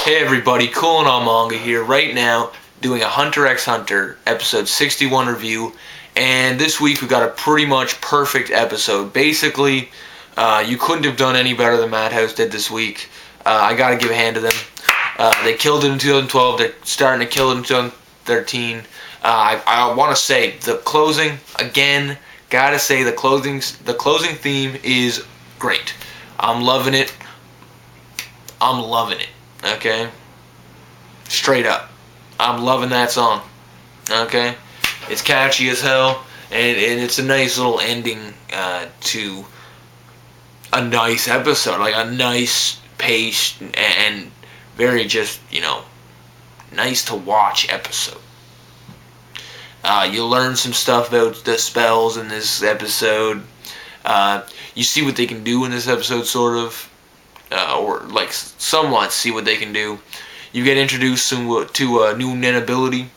Hey everybody, Coolin' on Manga here right now doing a Hunter x Hunter episode 61 review, and this week we got a pretty much perfect episode. Basically, you couldn't have done any better than Madhouse did this week. I gotta give a hand to them. They killed it in 2012, they're starting to kill it in 2013. I want to say, the closing, again, gotta say the closing theme is great. I'm loving it. Okay? Straight up. I'm loving that song. Okay? It's catchy as hell, and it's a nice little ending to a nice episode. Like a nice pace and very just, nice to watch episode. You learn some stuff about the spells in this episode. You see what they can do in this episode, sort of. Or like somewhat see what they can do. You get introduced to a new Nen ability,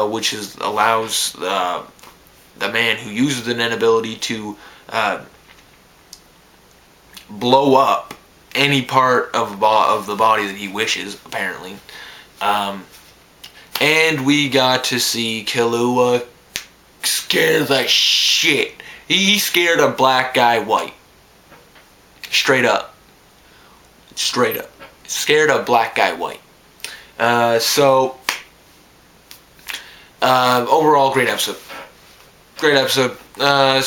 which allows the man who uses the Nen ability to blow up any part of the body that he wishes, apparently. And we got to see Killua scare the shit. He scared a black guy white. Straight up. Scared a black guy white. Overall, great episode. I'm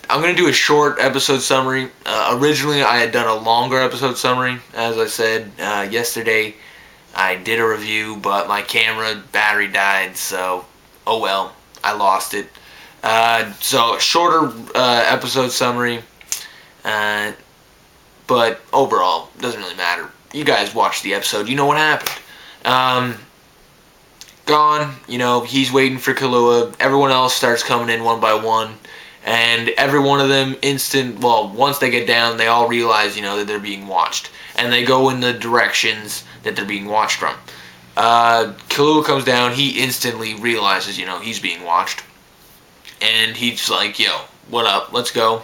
going to do a short episode summary. Originally, I had done a longer episode summary. As I said yesterday, I did a review, but my camera battery died, so, oh well, I lost it. So, shorter episode summary. But overall, doesn't really matter. You guys watched the episode, you know what happened. Gon, he's waiting for Killua. Everyone else starts coming in one by one. And every one of them once they get down, they all realize, that they're being watched. And they go in the directions that they're being watched from. Killua comes down, he instantly realizes, he's being watched. And he's like, yo, what up, let's go.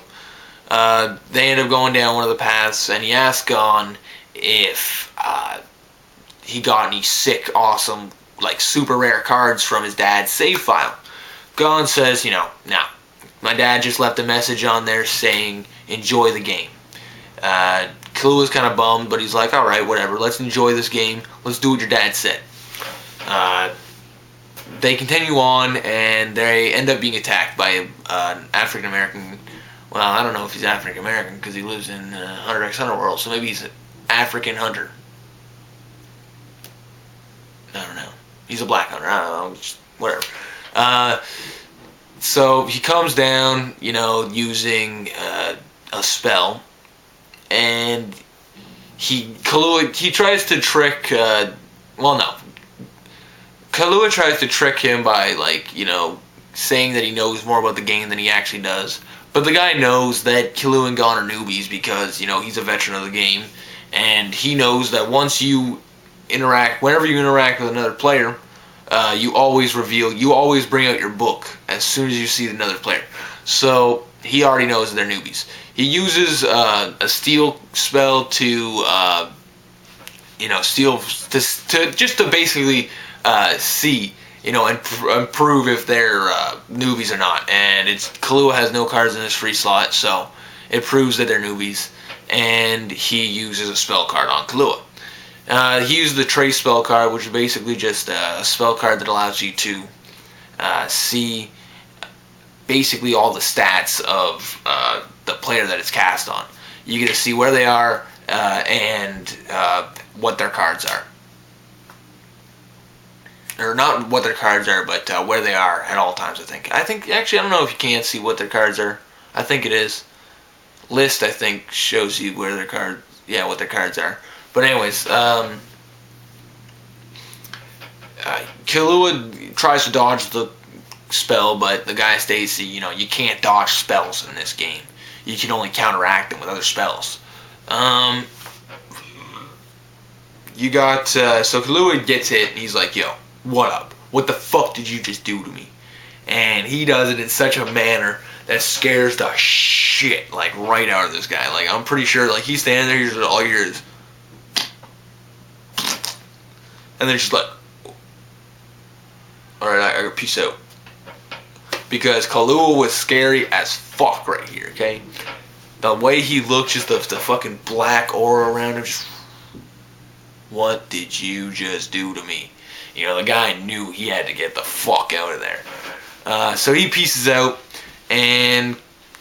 They end up going down one of the paths, and he asks Gon if he got any sick, awesome, super rare cards from his dad's save file. Gon says, nah. My dad just left a message on there saying, enjoy the game. Killua's kind of bummed, but he's like, alright, whatever, let's enjoy this game. Let's do what your dad said. They continue on, and they end up being attacked by an African-American. Well, I don't know if he's African-American because he lives in Hunter x Hunter world, so maybe he's an African hunter. I don't know. He's a black hunter. I don't know. Just whatever. So he comes down, using a spell, and Killua tries to trick. Killua tries to trick him by saying that he knows more about the game than he actually does. But the guy knows that Killua and Gon are newbies because, he's a veteran of the game. And he knows that whenever you interact with another player, you always bring out your book as soon as you see another player. So, he already knows that they're newbies. He uses a steal spell to basically see, and prove if they're newbies or not. And Killua has no cards in his free slot, so it proves that they're newbies. And he uses a spell card on Killua. He uses the Trace spell card, which is basically just a spell card that allows you to see basically all the stats of the player that it's cast on. You get to see where they are and what their cards are. Or not what their cards are, but where they are at all times, I think. Actually, I don't know if you can see what their cards are. I think it is. List, I think, shows you what their cards are. But anyways, Killua tries to dodge the spell, but the guy states that, you can't dodge spells in this game. You can only counteract them with other spells. So Killua gets hit, and he's like, yo, what up? What the fuck did you just do to me? And he does it in such a manner that scares the shit, right out of this guy. I'm pretty sure, he's standing there, he's all yours. And then she's like, alright, I gotta peace out. Because Kahlua was scary as fuck right here, okay? The way he looked, just the fucking black aura around him, just, what did you just do to me? You know, the guy knew he had to get the fuck out of there. So he pieces out, and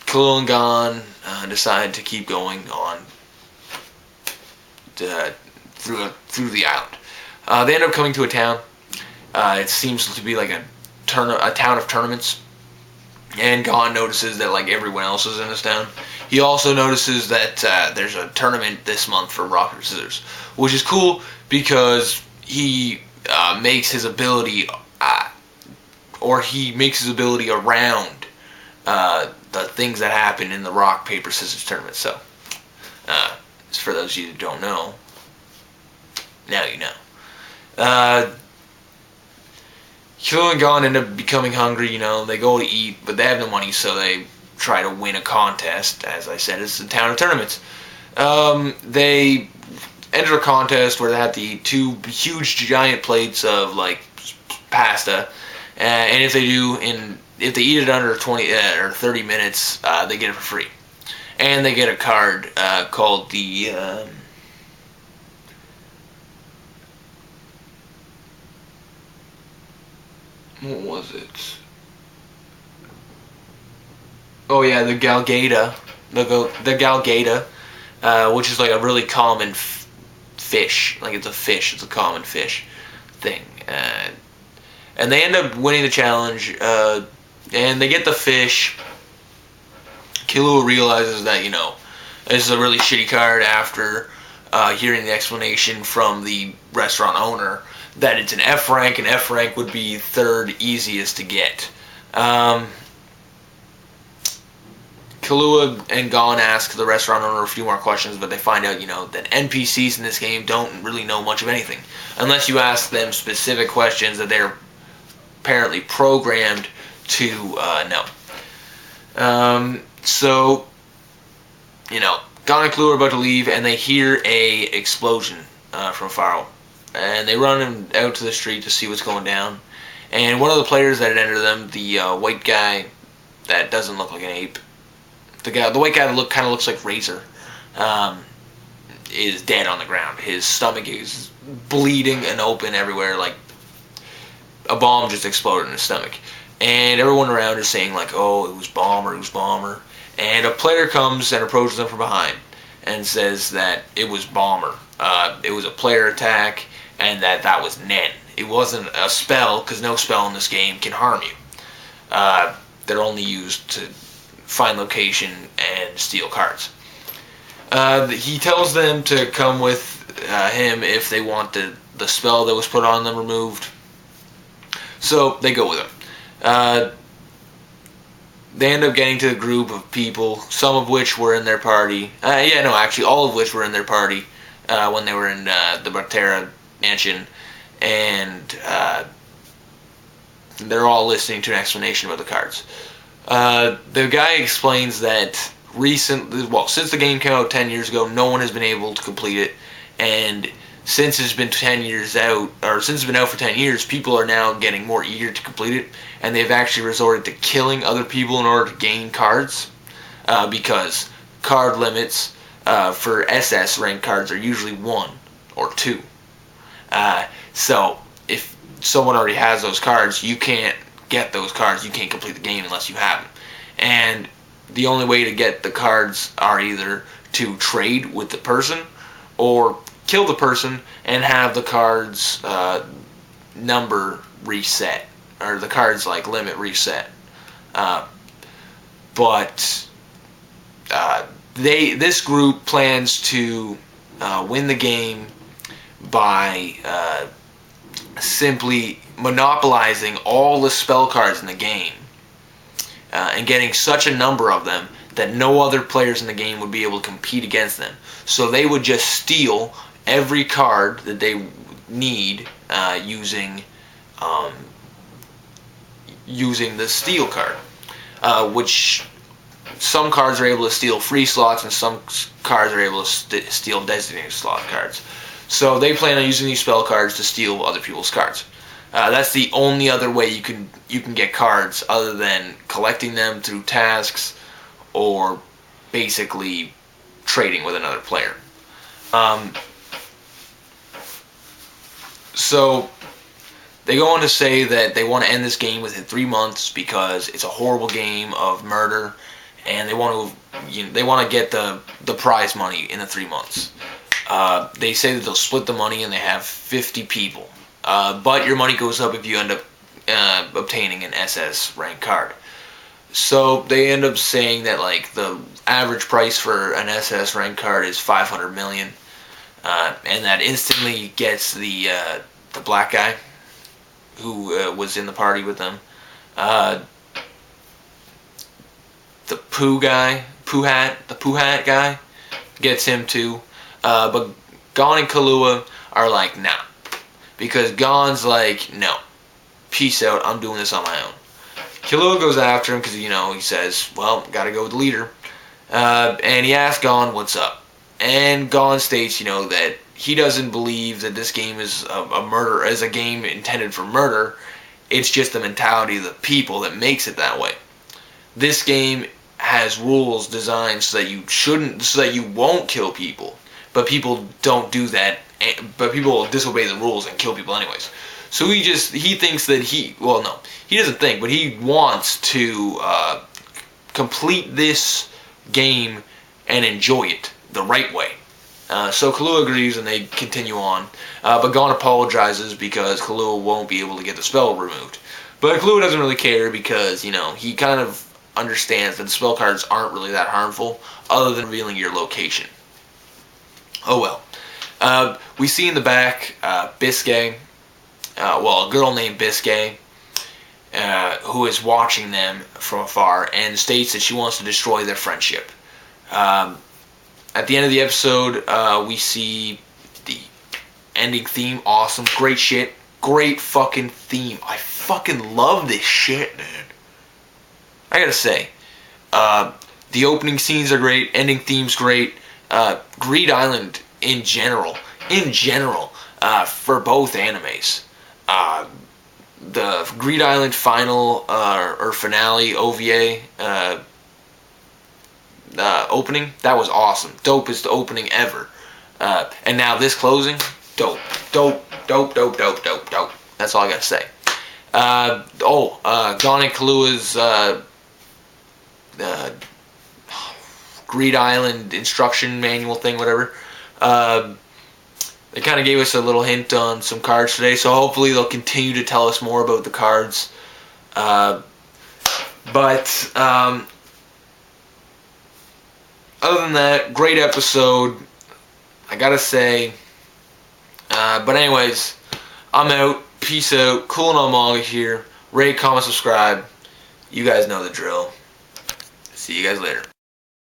Kahlua and Gon decide to keep going on through the island. They end up coming to a town. It seems to be like a town of tournaments. And Gon notices that like everyone else is in this town. He also notices that there's a tournament this month for rock paper scissors, which is cool because he makes his ability, around the things that happen in the rock paper scissors tournament. So, for those of you that don't know, now you know. Kahlua and Gon end up becoming hungry, you know, they go to eat, but they have no money, so they try to win a contest. As I said, it's a town of tournaments. They enter a contest where they have to eat 2 huge giant plates of, like, pasta, and if they eat it under 20 or 30 minutes, they get it for free. And they get a card called the... what was it? Oh yeah, the Galgata. The Galgata, which is like a really common fish. Like it's a fish. It's a common fish thing. And they end up winning the challenge. And they get the fish. Kahlua realizes that, you know, this is a really shitty card after hearing the explanation from the restaurant owner that it's an F rank, and F rank would be 3rd easiest to get. Kahlua and Gon ask the restaurant owner a few more questions, but they find out, you know, that NPCs in this game don't really know much of anything, unless you ask them specific questions that they're apparently programmed to know. So, you know, Gon and Kahlua are about to leave, and they hear a explosion from far. And they run out to the street to see what's going down. And one of the players that had entered them, the white guy that doesn't look like an ape, the white guy that kind of looks like Razor, is dead on the ground. His stomach is bleeding and open everywhere, like a bomb just exploded in his stomach. And everyone around is saying like, "Oh, it was Bomber, it was Bomber." And a player comes and approaches them from behind and says that it was Bomber. It was a player attack, and that was Nen. It wasn't a spell, because no spell in this game can harm you. They're only used to find location and steal cards. He tells them to come with him if they want the spell that was put on them removed. So they go with him. They end up getting to a group of people, some of which were in their party. All of which were in their party when they were in the Bartera mansion. And they're all listening to an explanation about the cards. The guy explains that since the game came out 10 years ago, no one has been able to complete it. And since it's been 10 years out, or since it's been out for 10 years, people are now getting more eager to complete it, and they've actually resorted to killing other people in order to gain cards, because card limits for SS rank cards are usually 1 or 2. So if someone already has those cards, you can't get those cards. You can't complete the game unless you have them. And the only way to get the cards are either to trade with the person or kill the person and have the cards number reset, or the cards like limit reset. But this group plans to win the game by simply monopolizing all the spell cards in the game and getting such a number of them that no other players in the game would be able to compete against them. So they would just steal every card that they need using the steal card, which some cards are able to steal free slots and some cards are able to steal designated slot cards. So they plan on using these spell cards to steal other people's cards. That's the only other way you can get cards other than collecting them through tasks or basically trading with another player. So they go on to say that they want to end this game within 3 months because it's a horrible game of murder, and they want to get the prize money in the 3 months. They say that they'll split the money and they have 50 people. But your money goes up if you end up obtaining an SS rank card. So they end up saying that like the average price for an SS rank card is 500 million, and that instantly gets the black guy who was in the party with them, the poo hat guy gets him too. But Gon and Kahlua are like, nah. Because Gon's like, no. Peace out, I'm doing this on my own. Kahlua goes after him because, he says, well, gotta go with the leader. And he asks Gon what's up. And Gon states, that he doesn't believe that this game is a game intended for murder. It's just the mentality of the people that makes it that way. This game has rules designed so that you won't kill people. But people don't do that. But people will disobey the rules and kill people anyways. So he thinks that he doesn't think, but he wants to complete this game and enjoy it the right way. So Kahlua agrees and they continue on. But Gon apologizes because Kahlua won't be able to get the spell removed. But Kahlua doesn't really care because, he kind of understands that the spell cards aren't really that harmful other than revealing your location. Oh well. We see in the back Biscay, a girl named Biscay, who is watching them from afar and states that she wants to destroy their friendship. At the end of the episode, we see the ending theme. Awesome. Great shit. Great fucking theme. I fucking love this shit, dude. I gotta say, the opening scenes are great. Ending theme's great. Greed Island in general, for both animes. The Greed Island final or finale OVA opening, that was awesome. Dopest opening ever. And now this closing, dope. That's all I gotta say. Gon and Kahlua's Greed Island instruction manual thing, whatever. They kind of gave us a little hint on some cards today, so hopefully they'll continue to tell us more about the cards. Other than that, great episode, I gotta say. But anyways, I'm out. Peace out. Coolin' on Manga here. Rate, comment, subscribe. You guys know the drill. See you guys later.